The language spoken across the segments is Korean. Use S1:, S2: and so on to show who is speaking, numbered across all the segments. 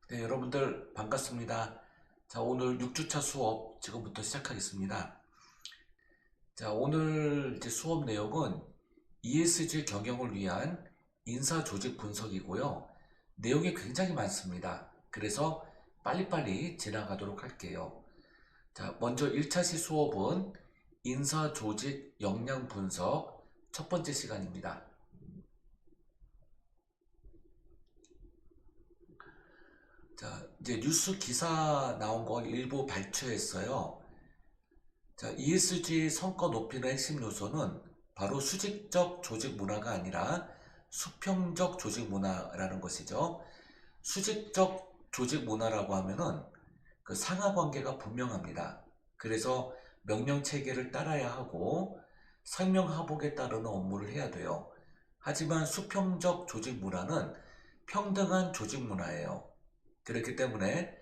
S1: 네, 여러분들 반갑습니다. 자, 오늘 6주차 수업 지금부터 시작하겠습니다. 자, 오늘 이제 수업 내용은 ESG 경영을 위한 인사 조직 분석이고요. 내용이 굉장히 많습니다. 그래서 빨리빨리 지나가도록 할게요. 자, 먼저 1차시 수업은 인사 조직 역량 분석 첫 번째 시간입니다. 자, 이제 뉴스 기사 나온 건 일부 발췌했어요. 자, ESG 성과 높이는 핵심 요소는 바로 수직적 조직 문화가 아니라 수평적 조직 문화라는 것이죠. 수직적 조직 문화라고 하면은 그 상하 관계가 분명합니다. 그래서 명령 체계를 따라야 하고 상명 하복에 따르는 업무를 해야 돼요. 하지만 수평적 조직 문화는 평등한 조직 문화예요. 그렇기 때문에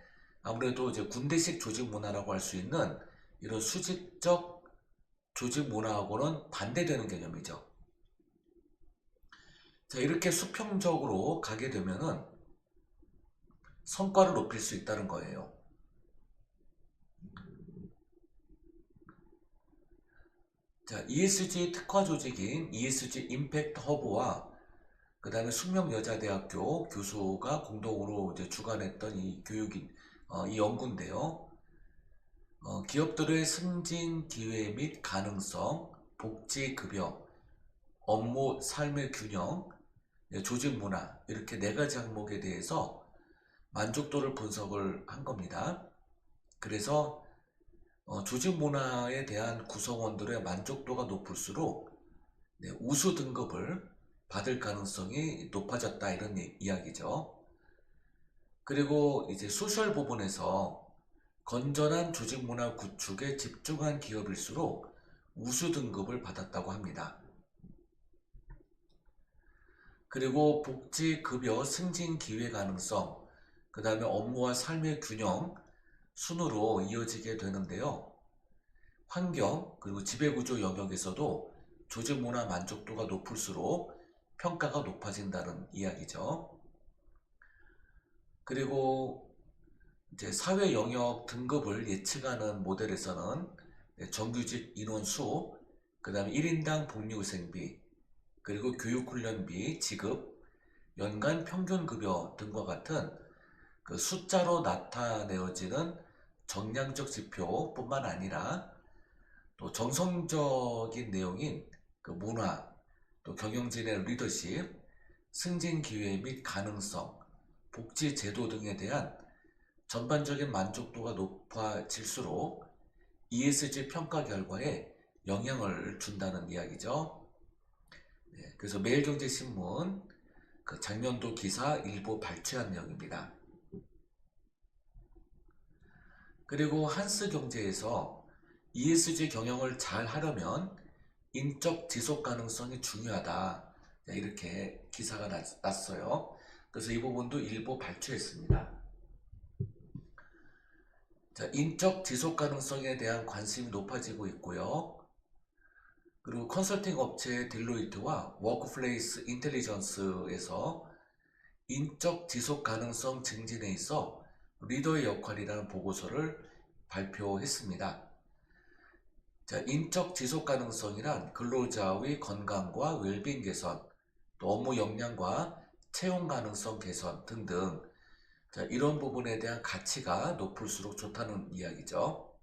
S1: 아무래도 이제 군대식 조직 문화라고 할 수 있는 이런 수직적 조직 문화하고는 반대되는 개념이죠. 자, 이렇게 수평적으로 가게 되면은 성과를 높일 수 있다는 거예요. 자, ESG 특화 조직인 ESG 임팩트 허브와 그 다음에 숙명여자대학교 교수가 공동으로 이제 주관했던 이 이 연구인데요. 기업들의 승진 기회 및 가능성, 복지 급여, 업무 삶의 균형, 조직 문화 이렇게 네 가지 항목에 대해서 만족도를 분석을 한 겁니다. 그래서 조직 문화에 대한 구성원들의 만족도가 높을수록 우수 등급을 받을 가능성이 높아졌다 이런 이야기죠. 그리고 이제 소셜 부분에서 건전한 조직 문화 구축에 집중한 기업일수록 우수 등급을 받았다고 합니다. 그리고 복지, 급여, 승진 기회 가능성, 그 다음에 업무와 삶의 균형 순으로 이어지게 되는데요. 환경, 그리고 지배구조 영역에서도 조직 문화 만족도가 높을수록 평가가 높아진다는 이야기죠. 그리고 이제 사회 영역 등급을 예측하는 모델에서는 정규직 인원수, 그 다음에 1인당 복리후생비, 그리고 교육훈련비, 지급, 연간 평균급여 등과 같은 그 숫자로 나타내어지는 정량적 지표뿐만 아니라 또 정성적인 내용인 그 문화, 또 경영진의 리더십, 승진 기회 및 가능성, 복지 제도 등에 대한 전반적인 만족도가 높아질수록 ESG 평가 결과에 영향을 준다는 이야기죠. 그래서 매일경제신문 그 작년도 기사 일부 발췌한 내용입니다. 그리고 한스경제에서 ESG 경영을 잘 하려면 인적 지속 가능성이 중요하다. 이렇게 기사가 났어요. 그래서 이 부분도 일부 발췌했습니다. 자, 인적 지속 가능성에 대한 관심이 높아지고 있고요. 그리고 컨설팅 업체 딜로이트와 워크플레이스 인텔리전스에서 인적 지속 가능성 증진에 있어 리더의 역할이라는 보고서를 발표했습니다. 자, 인적 지속 가능성이란 근로자의 건강과 웰빙 개선, 또 업무 역량과 채용 가능성 개선 등등, 자, 이런 부분에 대한 가치가 높을수록 좋다는 이야기죠.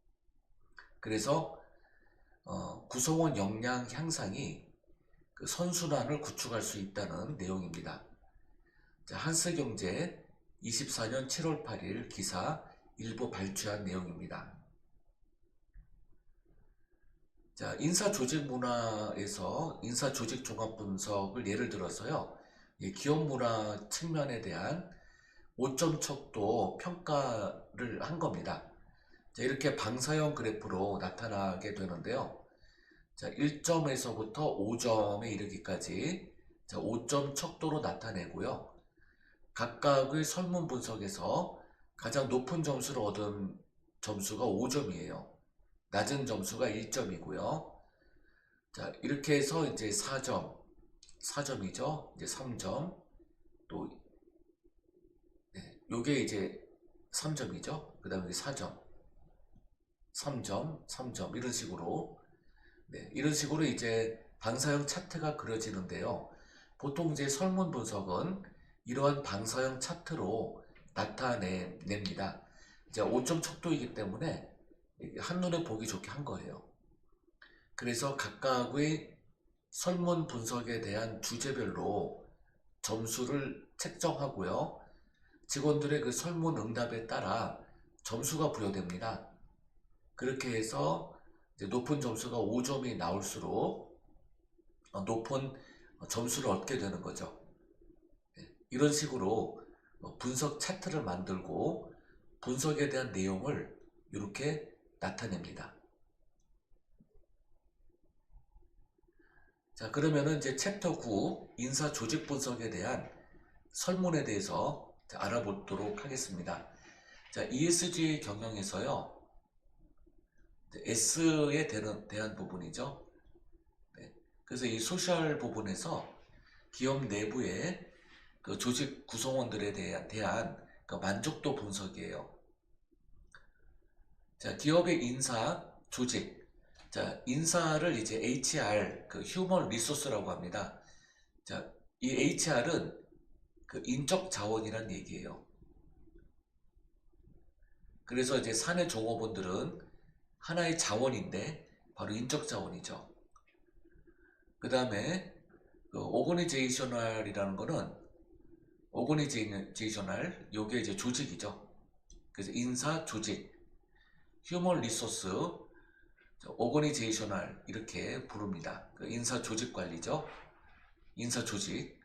S1: 그래서 구성원 역량 향상이 그 선순환을 구축할 수 있다는 내용입니다. 자, 한스경제 24년 7월 8일 기사 일부 발췌한 내용입니다. 자, 인사 조직 문화에서 인사 조직 종합 분석을 예를 들어서요. 기업 문화 측면에 대한 5점 척도 평가를 한 겁니다. 자, 이렇게 방사형 그래프로 나타나게 되는데요. 자, 1점에서부터 5점에 이르기까지 5점 척도로 나타내고요. 각각의 설문 분석에서 가장 높은 점수를 얻은 점수가 5점이에요. 낮은 점수가 1점이고요. 자, 이렇게 해서 이제 4점이죠. 이제 3점, 또 요게 이제 3점이죠. 그 다음에 4점, 3점, 3점 이런 식으로 네, 이런 식으로 이제 방사형 차트가 그려지는데요. 보통 이제 설문 분석은 이러한 방사형 차트로 나타냅니다. 이제 5점 척도이기 때문에 한눈에 보기 좋게 한 거예요. 그래서 각각의 설문 분석에 대한 주제별로 점수를 책정하고요. 직원들의 그 설문 응답에 따라 점수가 부여됩니다. 그렇게 해서 이제 높은 점수가 5점이 나올수록 높은 점수를 얻게 되는 거죠. 이런 식으로 분석 차트를 만들고 분석에 대한 내용을 이렇게 나타냅니다. 자, 그러면은 이제 챕터 9 인사 조직 분석에 대한 설문에 대해서 알아보도록 하겠습니다. 자, ESG 경영에서요. S에 대한 부분이죠. 네. 그래서 이 소셜 부분에서 기업 내부의 그 조직 구성원들에 대한 그 만족도 분석이에요. 자, 기업의 인사, 조직. 자, 인사를 이제 HR, 그 휴먼 리소스라고 합니다. 자, 이 HR은 그 인적 자원이란 얘기예요. 그래서 이제 사내 종업원들은 하나의 자원인데 바로 인적 자원이죠. 그 다음에 그 오거니제이셔널이라는 거는 오거니제이셔널 요게 이제 조직이죠. 그래서 인사 조직, 휴먼 리소스, 오거니제이셔널 이렇게 부릅니다. 그 인사 조직 관리죠. 인사 조직.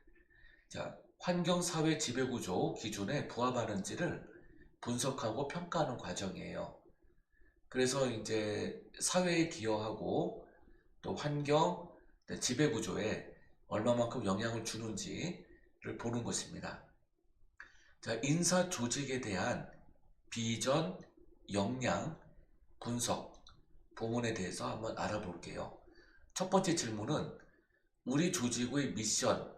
S1: 자, 환경 사회 지배구조 기준에 부합하는지를 분석하고 평가하는 과정이에요. 그래서 이제 사회에 기여하고 또 환경, 지배구조에 얼마만큼 영향을 주는지를 보는 것입니다. 자, 인사 조직에 대한 비전, 역량, 분석 부분에 대해서 한번 알아볼게요. 첫 번째 질문은 우리 조직의 미션,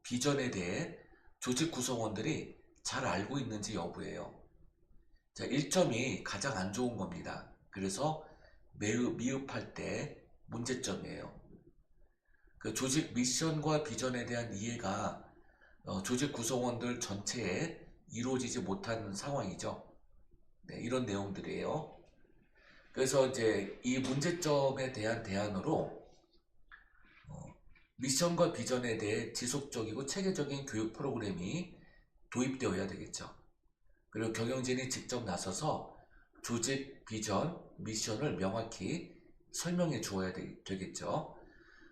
S1: 비전에 대해 조직 구성원들이 잘 알고 있는지 여부예요. 자, 1점이 가장 안 좋은 겁니다. 그래서 매우 미흡할 때 문제점이에요. 그 조직 미션과 비전에 대한 이해가 조직 구성원들 전체에 이루어지지 못한 상황이죠. 네, 이런 내용들이에요. 그래서 이제 이 문제점에 대한 대안으로 미션과 비전에 대해 지속적이고 체계적인 교육 프로그램이 도입되어야 되겠죠. 그리고 경영진이 직접 나서서 조직, 비전, 미션을 명확히 설명해 주어야 되겠죠.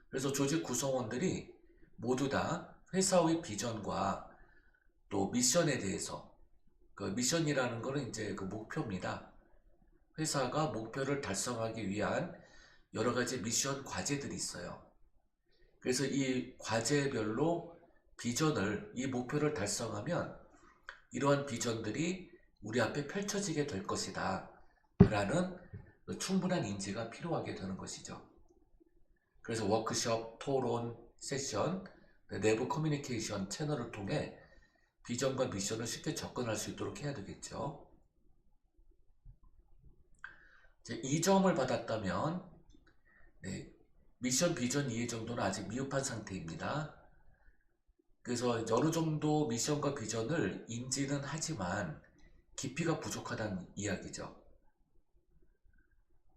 S1: 그래서 조직 구성원들이 모두 다 회사의 비전과 또 미션에 대해서 그 미션이라는 거는 이제 그 목표입니다. 회사가 목표를 달성하기 위한 여러 가지 미션 과제들이 있어요. 그래서 이 과제별로 비전을, 이 목표를 달성하면 이러한 비전들이 우리 앞에 펼쳐지게 될 것이다 라는 충분한 인지가 필요하게 되는 것이죠. 그래서 워크숍, 토론, 세션, 내부 커뮤니케이션 채널을 통해 비전과 미션을 쉽게 접근할 수 있도록 해야 되겠죠. 2점을 받았다면 네, 미션, 비전 이해 정도는 아직 미흡한 상태입니다. 그래서 어느 정도 미션과 비전을 인지는 하지만 깊이가 부족하다는 이야기죠.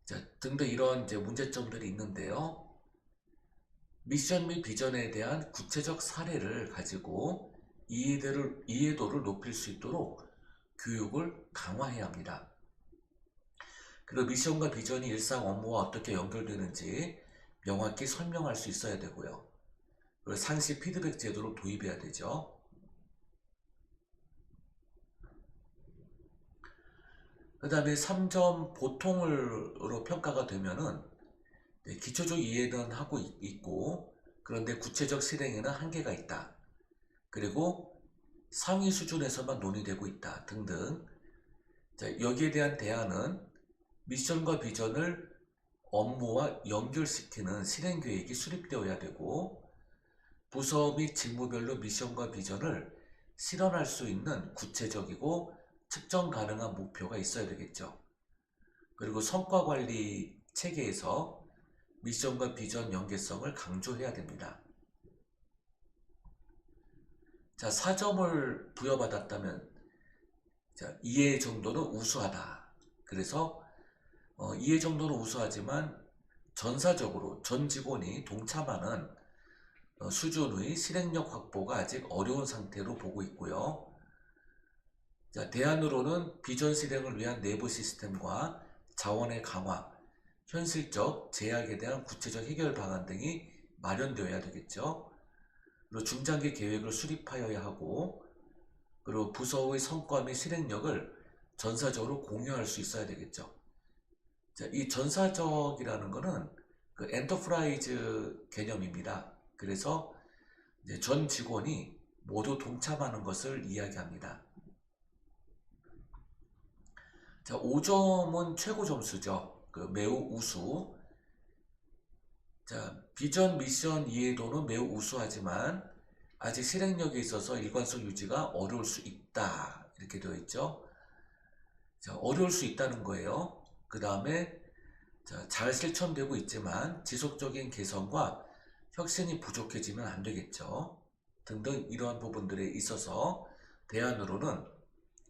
S1: 자, 등등 이런 이제 문제점들이 있는데요. 미션 및 비전에 대한 구체적 사례를 가지고 이해도를 높일 수 있도록 교육을 강화해야 합니다. 그리고 미션과 비전이 일상 업무와 어떻게 연결되는지 명확히 설명할 수 있어야 되고요. 그리고 상시 피드백 제도를 도입해야 되죠. 그 다음에 3점 보통으로 평가가 되면은 기초적 이해는 하고 있고 그런데 구체적 실행에는 한계가 있다. 그리고 상위 수준에서만 논의되고 있다 등등. 자, 여기에 대한 대안은 미션과 비전을 업무와 연결시키는 실행계획이 수립되어야 되고 부서 및 직무별로 미션과 비전을 실현할 수 있는 구체적이고 측정 가능한 목표가 있어야 되겠죠. 그리고 성과 관리 체계에서 미션과 비전 연계성을 강조해야 됩니다. 자, 4점을 부여받았다면 자, 이해 정도는 우수하다. 그래서 이해 정도는 우수하지만 전사적으로 전 직원이 동참하는 수준의 실행력 확보가 아직 어려운 상태로 보고 있고요. 자, 대안으로는 비전 실행을 위한 내부 시스템과 자원의 강화, 현실적 제약에 대한 구체적 해결 방안 등이 마련되어야 되겠죠. 그리고 중장기 계획을 수립하여야 하고, 그리고 부서의 성과 및 실행력을 전사적으로 공유할 수 있어야 되겠죠. 자, 이 전사적이라는 것은 그 엔터프라이즈 개념입니다. 그래서 이제 전 직원이 모두 동참하는 것을 이야기합니다. 자, 5점은 최고 점수죠. 그 매우 우수. 자, 비전 미션 이해도는 매우 우수하지만 아직 실행력에 있어서 일관성 유지가 어려울 수 있다. 이렇게 되어 있죠. 자, 어려울 수 있다는 거예요. 그 다음에 잘 실천되고 있지만 지속적인 개선과 혁신이 부족해지면 안 되겠죠. 등등 이러한 부분들에 있어서 대안으로는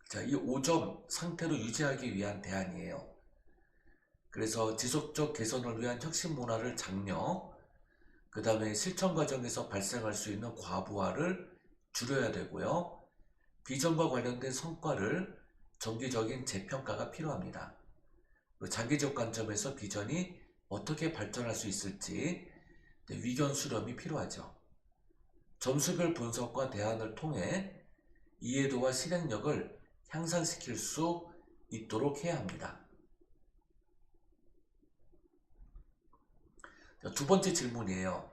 S1: 자, 이 5점 상태로 유지하기 위한 대안이에요. 그래서 지속적 개선을 위한 혁신 문화를 장려, 그 다음에 실천 과정에서 발생할 수 있는 과부하를 줄여야 되고요. 비전과 관련된 성과를 정기적인 재평가가 필요합니다. 장기적 관점에서 비전이 어떻게 발전할 수 있을지 위견 수렴이 필요하죠. 점수별 분석과 대안을 통해 이해도와 실행력을 향상시킬 수 있도록 해야 합니다. 두 번째 질문이에요.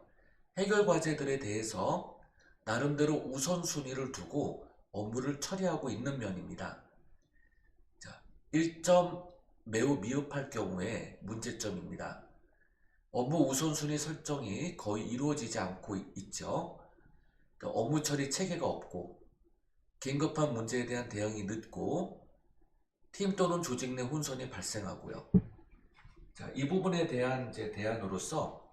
S1: 해결 과제들에 대해서 나름대로 우선순위를 두고 업무를 처리하고 있는 면입니다. 자, 1점 매우 미흡할 경우에 문제점입니다. 업무 우선순위 설정이 거의 이루어지지 않고 있죠. 업무 처리 체계가 없고 긴급한 문제에 대한 대응이 늦고 팀 또는 조직 내 혼선이 발생하고요. 자, 이 부분에 대한 대안으로서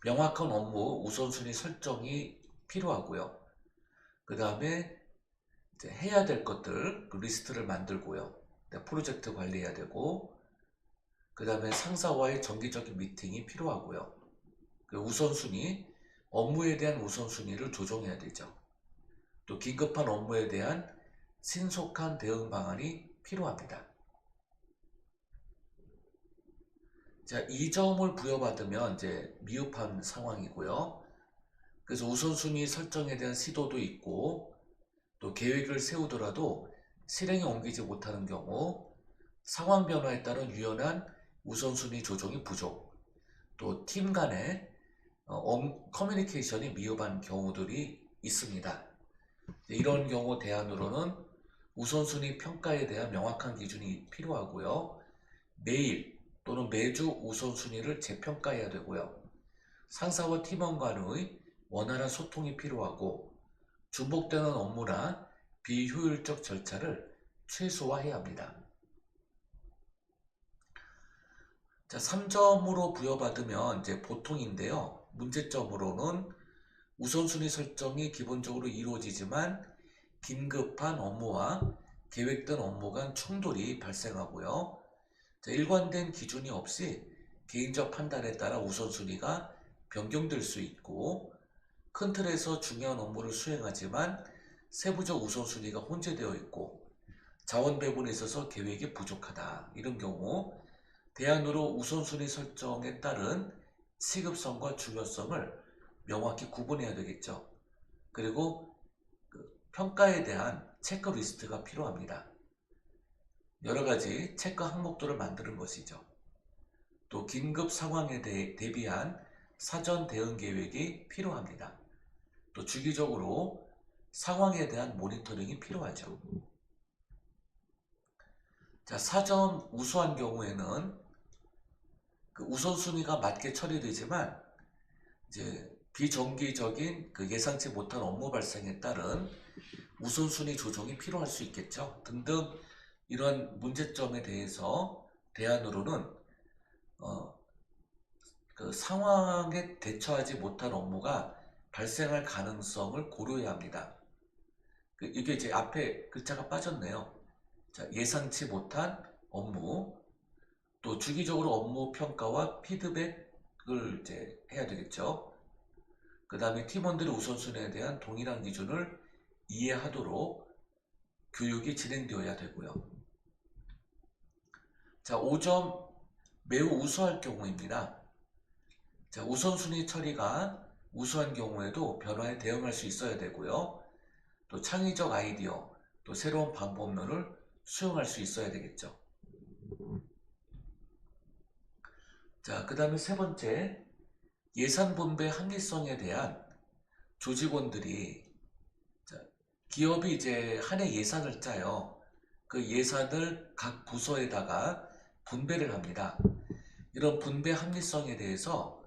S1: 명확한 업무 우선순위 설정이 필요하고요. 그 다음에 해야 될 것들 그 리스트를 만들고요. 프로젝트 관리해야 되고, 그 다음에 상사와의 정기적인 미팅이 필요하고요. 그 우선순위, 업무에 대한 우선순위를 조정해야 되죠. 또 긴급한 업무에 대한 신속한 대응 방안이 필요합니다. 자, 2점을 부여받으면 이제 미흡한 상황이고요. 그래서 우선순위 설정에 대한 시도도 있고, 또 계획을 세우더라도 실행에 옮기지 못하는 경우, 상황 변화에 따른 유연한 우선순위 조정이 부족, 또 팀 간의 커뮤니케이션이 미흡한 경우들이 있습니다. 이런 경우 대안으로는 우선순위 평가에 대한 명확한 기준이 필요하고요. 매일 또는 매주 우선순위를 재평가해야 되고요. 상사와 팀원 간의 원활한 소통이 필요하고 중복되는 업무나 비효율적 절차를 최소화해야 합니다. 자, 3점으로 부여받으면 이제 보통인데요. 문제점으로는 우선순위 설정이 기본적으로 이루어지지만 긴급한 업무와 계획된 업무 간 충돌이 발생하고요. 자, 일관된 기준이 없이 개인적 판단에 따라 우선순위가 변경될 수 있고, 큰 틀에서 중요한 업무를 수행하지만 세부적 우선순위가 혼재되어 있고 자원 배분에 있어서 계획이 부족하다. 이런 경우 대안으로 우선순위 설정에 따른 시급성과 중요성을 명확히 구분해야 되겠죠. 그리고 평가에 대한 체크리스트가 필요합니다. 여러 가지 체크 항목들을 만드는 것이죠. 또 긴급 상황에 대비한 사전 대응 계획이 필요합니다. 또 주기적으로 상황에 대한 모니터링이 필요하죠. 자, 4점 우수한 경우에는 그 우선순위가 맞게 처리되지만 이제 비정기적인 그 예상치 못한 업무 발생에 따른 우선순위 조정이 필요할 수 있겠죠. 등등 이런 문제점에 대해서 대안으로는 그 상황에 대처하지 못한 업무가 발생할 가능성을 고려해야 합니다. 이게 이제 앞에 글자가 빠졌네요. 자, 예상치 못한 업무, 또 주기적으로 업무 평가와 피드백을 이제 해야 되겠죠. 그 다음에 팀원들의 우선순위에 대한 동일한 기준을 이해하도록 교육이 진행되어야 되고요. 자, 5점 매우 우수할 경우입니다. 자, 우선순위 처리가 우수한 경우에도 변화에 대응할 수 있어야 되고요. 또 창의적 아이디어, 또 새로운 방법론을 수용할 수 있어야 되겠죠. 자, 그 다음에 세 번째, 예산 분배 합리성에 대한 조직원들이, 자, 기업이 이제 한 해 예산을 짜요. 그 예산을 각 부서에다가 분배를 합니다. 이런 분배 합리성에 대해서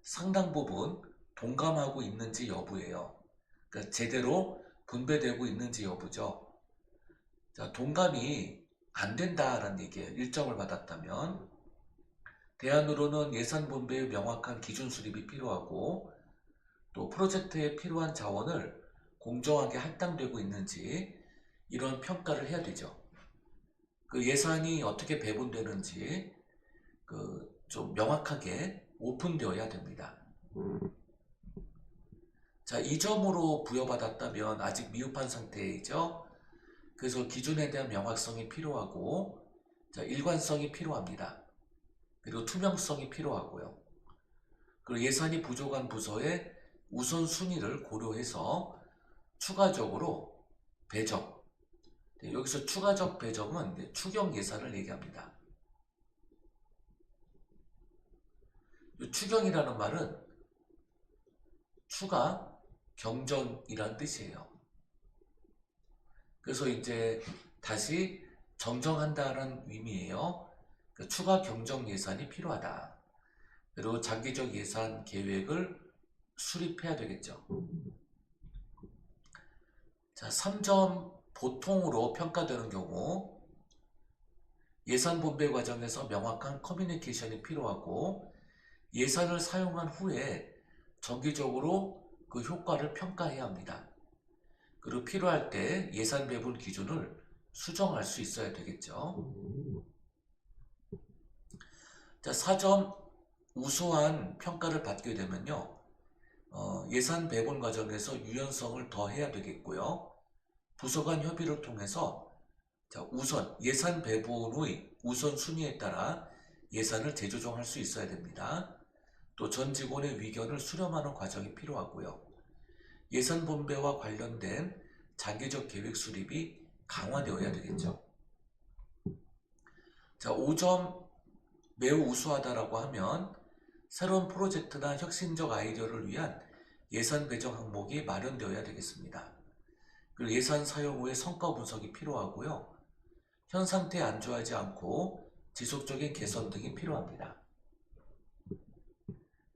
S1: 상당 부분 동감하고 있는지 여부예요. 그러니까 제대로 분배되고 있는지 여부죠. 자, 동감이 안 된다라는 얘기예요. 일정을 받았다면. 대안으로는 예산 분배의 명확한 기준 수립이 필요하고, 또 프로젝트에 필요한 자원을 공정하게 할당되고 있는지 이런 평가를 해야 되죠. 그 예산이 어떻게 배분되는지 좀 명확하게 오픈되어야 됩니다. 자, 이 점으로 부여받았다면 아직 미흡한 상태이죠. 그래서 기준에 대한 명확성이 필요하고, 자, 일관성이 필요합니다. 그리고 투명성이 필요하고요. 그리고 예산이 부족한 부서의 우선순위를 고려해서 추가적으로 배정. 여기서 추가적 배정은 추경 예산을 얘기합니다. 추경이라는 말은 추가 경정이란 뜻이에요. 그래서 이제 다시 정정한다는 의미예요. 추가 경정 예산이 필요하다. 그리고 장기적 예산 계획을 수립해야 되겠죠. 자, 3점 보통으로 평가되는 경우 예산 분배 과정에서 명확한 커뮤니케이션이 필요하고, 예산을 사용한 후에 정기적으로 그 효과를 평가해야 합니다. 그리고 필요할 때 예산 배분 기준을 수정할 수 있어야 되겠죠. 자, 4점 우수한 평가를 받게 되면요, 예산 배분 과정에서 유연성을 더해야 되겠고요. 부서 간 협의를 통해서 우선 예산 배분의 우선순위에 따라 예산을 재조정할 수 있어야 됩니다. 또 전 직원의 의견을 수렴하는 과정이 필요하고요. 예산 분배와 관련된 장기적 계획 수립이 강화되어야 되겠죠. 자, 5점 매우 우수하다라고 하면 새로운 프로젝트나 혁신적 아이디어를 위한 예산 배정 항목이 마련되어야 되겠습니다. 그리고 예산 사용 후에 성과 분석이 필요하고요. 현 상태에 안주하지 않고 지속적인 개선 등이 필요합니다.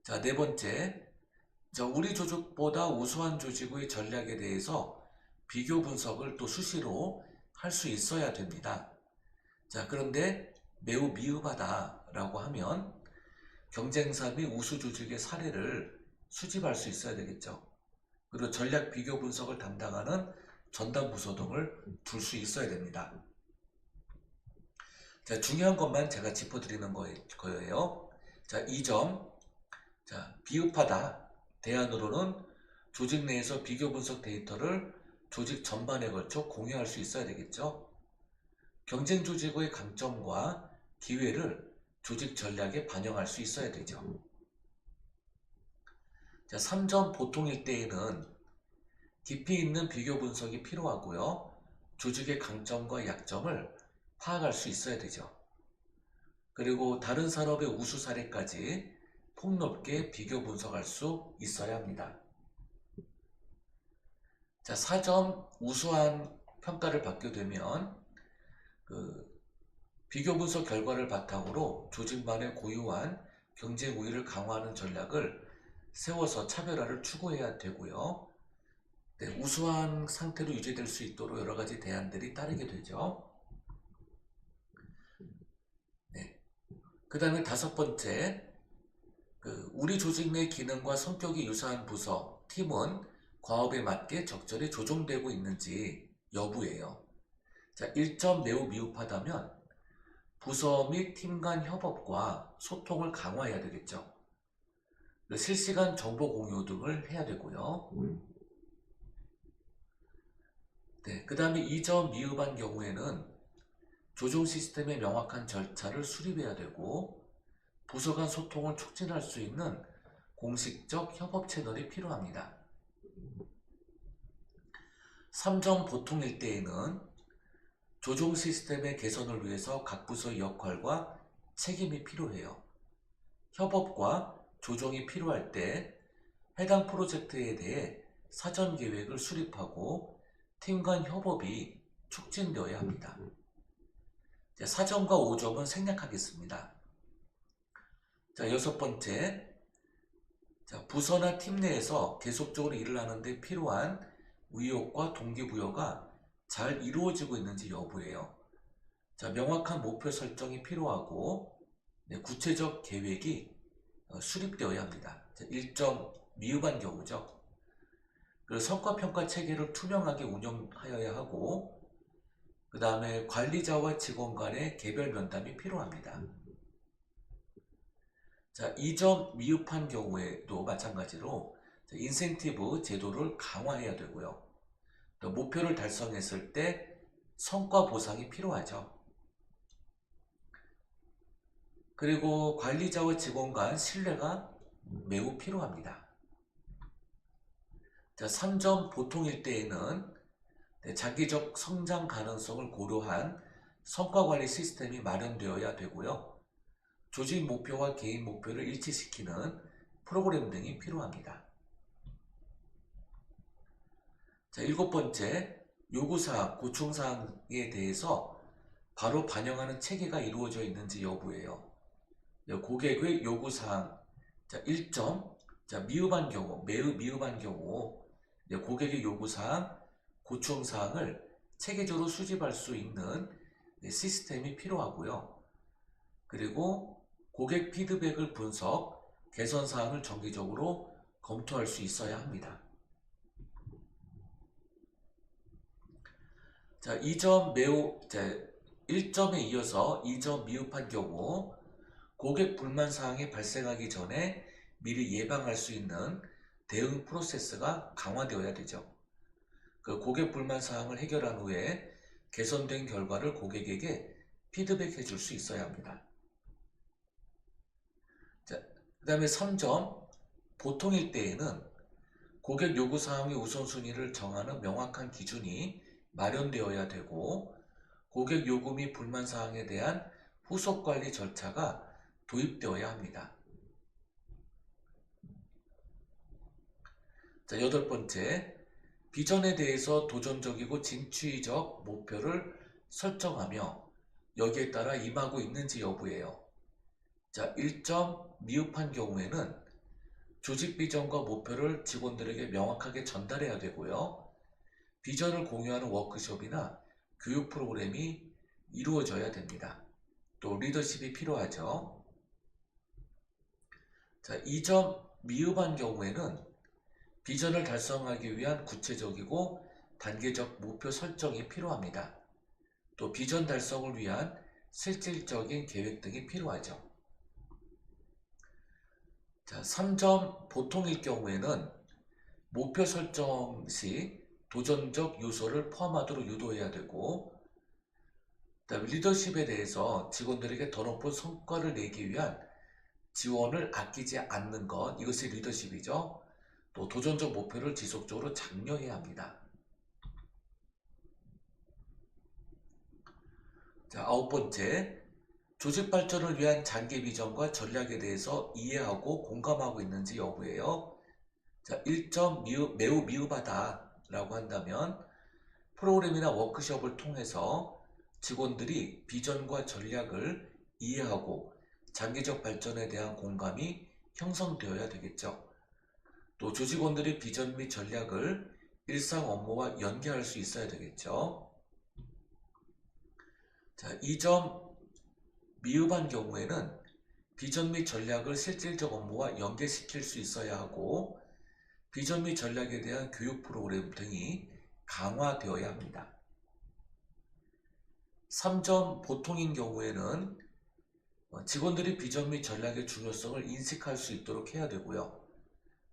S1: 자, 네 번째, 우리 조직보다 우수한 조직의 전략에 대해서 비교 분석을 또 수시로 할 수 있어야 됩니다. 자, 그런데 매우 미흡하다라고 하면 경쟁사 및 우수 조직의 사례를 수집할 수 있어야 되겠죠. 그리고 전략 비교 분석을 담당하는 전담 부서 등을 둘 수 있어야 됩니다. 자, 중요한 것만 제가 짚어드리는 거예요. 자, 2점. 자, 비흡하다. 대안으로는 조직 내에서 비교 분석 데이터를 조직 전반에 걸쳐 공유할 수 있어야 되겠죠. 경쟁 조직의 강점과 기회를 조직 전략에 반영할 수 있어야 되죠. 자, 3점 보통일 때에는 깊이 있는 비교 분석이 필요하고요. 조직의 강점과 약점을 파악할 수 있어야 되죠. 그리고 다른 산업의 우수 사례까지 폭넓게 비교 분석할 수 있어야 합니다. 자, 4점 우수한 평가를 받게 되면 비교 분석 결과를 바탕으로 조직만의 고유한 경쟁 우위를 강화하는 전략을 세워서 차별화를 추구해야 되고요. 네, 우수한 상태로 유지될 수 있도록 여러 가지 대안들이 따르게 되죠. 네. 그 다음에 다섯 번째, 우리 조직 내 기능과 성격이 유사한 부서, 팀은 과업에 맞게 적절히 조정되고 있는지 여부예요. 자, 1점 매우 미흡하다면 부서 및 팀 간 협업과 소통을 강화해야 되겠죠. 실시간 정보 공유 등을 해야 되고요. 네, 그 다음에 2점 미흡한 경우에는 조정 시스템의 명확한 절차를 수립해야 되고 부서 간 소통을 촉진할 수 있는 공식적 협업 채널이 필요합니다. 3점 보통일 때에는 조정 시스템의 개선을 위해서 각 부서의 역할과 책임이 필요해요. 협업과 조정이 필요할 때 해당 프로젝트에 대해 사전 계획을 수립하고 팀 간 협업이 촉진되어야 합니다. 4점과 5점은 생략하겠습니다. 자, 여섯 번째, 부서나 팀 내에서 계속적으로 일을 하는데 필요한 의욕과 동기부여가 잘 이루어지고 있는지 여부예요. 자, 명확한 목표 설정이 필요하고 구체적 계획이 수립되어야 합니다. 1점 미흡한 경우죠. 그리고 성과평가 체계를 투명하게 운영하여야 하고 그 다음에 관리자와 직원 간의 개별 면담이 필요합니다. 자, 2점 미흡한 경우에도 마찬가지로 인센티브 제도를 강화해야 되고요. 또 목표를 달성했을 때 성과 보상이 필요하죠. 그리고 관리자와 직원 간 신뢰가 매우 필요합니다. 자, 3점 보통일 때에는 장기적 성장 가능성을 고려한 성과관리 시스템이 마련되어야 되고요. 조직 목표와 개인 목표를 일치시키는 프로그램 등이 필요합니다. 자, 일곱 번째, 요구사항, 고충사항에 대해서 바로 반영하는 체계가 이루어져 있는지 여부예요. 고객의 요구사항, 자, 1점, 자, 미흡한 경우, 매우 미흡한 경우, 고객의 요구사항, 고충사항을 체계적으로 수집할 수 있는 시스템이 필요하고요. 그리고 고객 피드백을 분석, 개선 사항을 정기적으로 검토할 수 있어야 합니다. 자, 1점에 이어서 2점 미흡한 경우 고객 불만 사항이 발생하기 전에 미리 예방할 수 있는 대응 프로세스가 강화되어야 되죠. 그 고객 불만 사항을 해결한 후에 개선된 결과를 고객에게 피드백해 줄 수 있어야 합니다. 자, 그 다음에 3점, 보통일 때에는 고객 요구 사항의 우선순위를 정하는 명확한 기준이 마련되어야 되고 고객 요구 및 불만 사항에 대한 후속 관리 절차가 도입되어야 합니다. 자, 여덟 번째, 비전에 대해서 도전적이고 진취적 목표를 설정하며 여기에 따라 임하고 있는지 여부예요. 자, 1점 미흡한 경우에는 조직 비전과 목표를 직원들에게 명확하게 전달해야 되고요. 비전을 공유하는 워크숍이나 교육 프로그램이 이루어져야 됩니다. 또 리더십이 필요하죠. 자, 2점 미흡한 경우에는 비전을 달성하기 위한 구체적이고 단계적 목표 설정이 필요합니다. 또 비전 달성을 위한 실질적인 계획 등이 필요하죠. 자, 3점 보통일 경우에는 목표 설정 시 도전적 요소를 포함하도록 유도해야 되고 그다음에 리더십에 대해서 직원들에게 더 높은 성과를 내기 위한 지원을 아끼지 않는 것, 이것이 리더십이죠. 또 도전적 목표를 지속적으로 장려해야 합니다. 자, 아홉 번째, 조직 발전을 위한 장기 비전과 전략에 대해서 이해하고 공감하고 있는지 여부예요. 자, 1점 매우 미흡하다라고 한다면 프로그램이나 워크숍을 통해서 직원들이 비전과 전략을 이해하고 장기적 발전에 대한 공감이 형성되어야 되겠죠. 또 조직원들이 비전 및 전략을 일상 업무와 연계할 수 있어야 되겠죠. 자, 2점 미흡한 경우에는 비전 및 전략을 실질적 업무와 연계시킬 수 있어야 하고 비전 및 전략에 대한 교육 프로그램 등이 강화되어야 합니다. 3점 보통인 경우에는 직원들이 비전 및 전략의 중요성을 인식할 수 있도록 해야 되고요.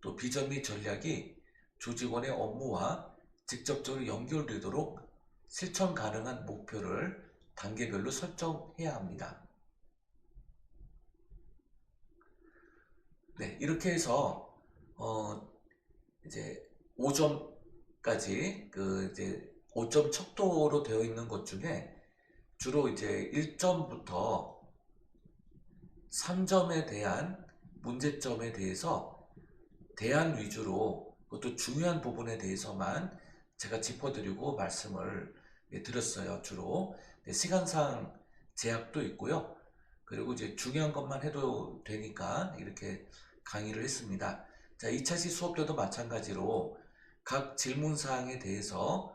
S1: 또 비전 및 전략이 조직원의 업무와 직접적으로 연결되도록 실천 가능한 목표를 단계별로 설정해야 합니다. 네, 이렇게 해서 이제 5점까지 이제 5점 척도로 되어 있는 것 중에 주로 이제 1점부터 3점에 대한 문제점에 대해서 대안 위주로 그것도 중요한 부분에 대해서만 제가 짚어드리고 말씀을 드렸어요. 주로 시간상 제약도 있고요. 그리고 이제 중요한 것만 해도 되니까 이렇게 강의를 했습니다. 자, 2차시 수업 때도 마찬가지로 각 질문사항에 대해서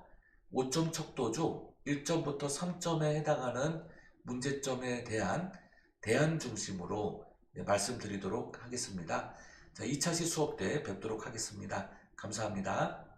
S1: 5점 척도 중 1점부터 3점에 해당하는 문제점에 대한 대안 중심으로 말씀드리도록 하겠습니다. 자, 2차시 수업 때 뵙도록 하겠습니다. 감사합니다.